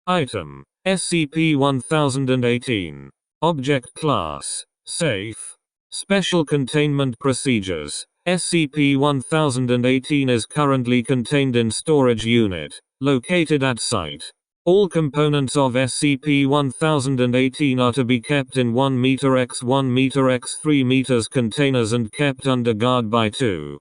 Item: SCP-1018. Object Class: Safe. Special Containment Procedures: SCP-1018 is currently contained in Storage Unit, located at Site. All components of SCP-1018 are to be kept in 1 m x 1 m x 3 m containers and kept under guard by two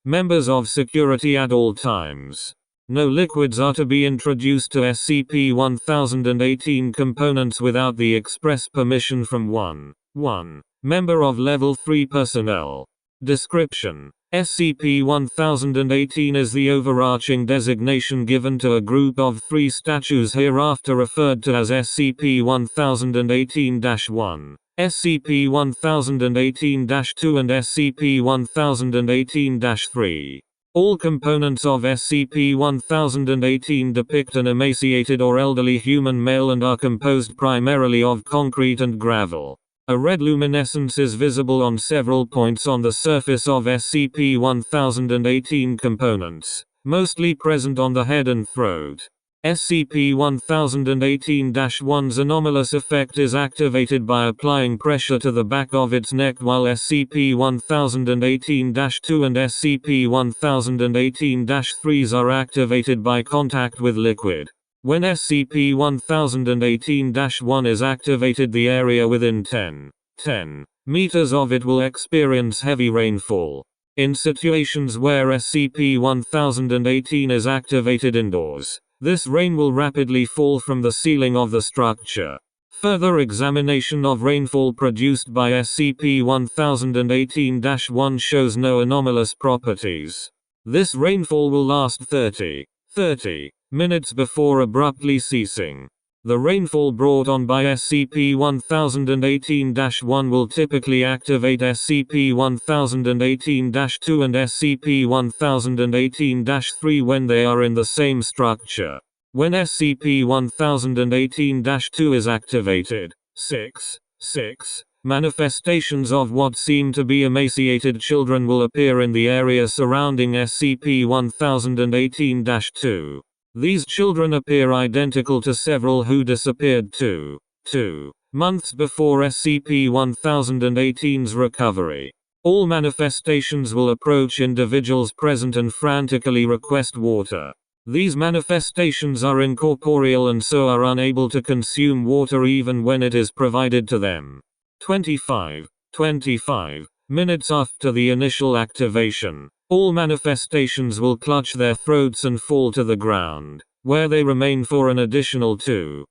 members of security at all times. No liquids are to be introduced to SCP-1018 components without the express permission from one member of Level 3 personnel. Description: SCP-1018 is the overarching designation given to a group of 3 statues hereafter referred to as SCP-1018-1, SCP-1018-2 and SCP-1018-3. All components of SCP-1018 depict an emaciated or elderly human male and are composed primarily of concrete and gravel. A red luminescence is visible on several points on the surface of SCP-1018 components, mostly present on the head and throat. SCP-1018-1's anomalous effect is activated by applying pressure to the back of its neck, while SCP-1018-2 and SCP-1018-3s are activated by contact with liquid. When SCP-1018-1 is activated, the area within 10 meters of it will experience heavy rainfall. In situations where SCP-1018 is activated indoors, this rain will rapidly fall from the ceiling of the structure. Further examination of rainfall produced by SCP-1018-1 shows no anomalous properties. This rainfall will last 30 minutes before abruptly ceasing. The rainfall brought on by SCP-1018-1 will typically activate SCP-1018-2 and SCP-1018-3 when they are in the same structure. When SCP-1018-2 is activated, 6 manifestations of what seem to be emaciated children will appear in the area surrounding SCP-1018-2. These children appear identical to several who disappeared 2 months before SCP-1018's recovery. All manifestations will approach individuals present and frantically request water. These manifestations are incorporeal and so are unable to consume water even when it is provided to them. 25 minutes after the initial activation, all manifestations will clutch their throats and fall to the ground, where they remain for an additional 2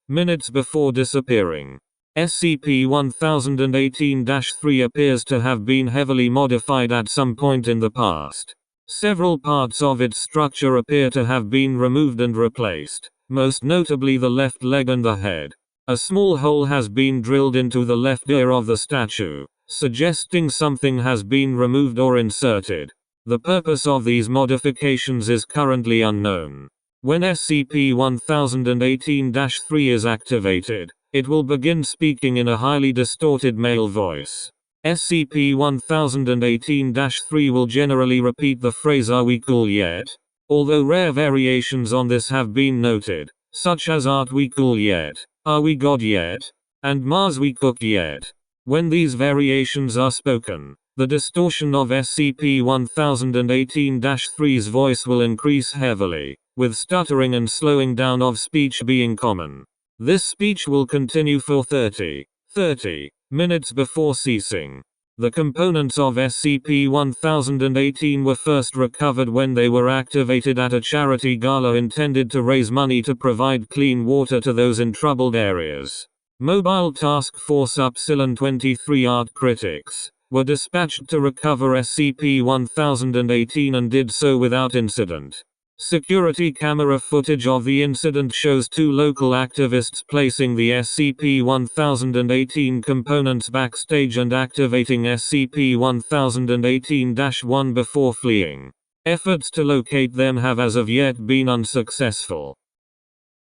minutes before disappearing. SCP-1018-3 appears to have been heavily modified at some point in the past. Several parts of its structure appear to have been removed and replaced, most notably the left leg and the head. A small hole has been drilled into the left ear of the statue, suggesting something has been removed or inserted. The purpose of these modifications is currently unknown. When SCP-1018-3 is activated, it will begin speaking in a highly distorted male voice. SCP-1018-3 will generally repeat the phrase "Are we cool yet?" although rare variations on this have been noted, such as "Aren't we cool yet?" "Are we God yet?" and "Mars we cooked yet?" When these variations are spoken, the distortion of SCP-1018-3's voice will increase heavily, with stuttering and slowing down of speech being common. This speech will continue for 30 minutes before ceasing. The components of SCP-1018 were first recovered when they were activated at a charity gala intended to raise money to provide clean water to those in troubled areas. Mobile Task Force Upsilon 23 art critics were dispatched to recover SCP-1018 and did so without incident. Security camera footage of the incident shows 2 local activists placing the SCP-1018 components backstage and activating SCP-1018-1 before fleeing. Efforts to locate them have as of yet been unsuccessful.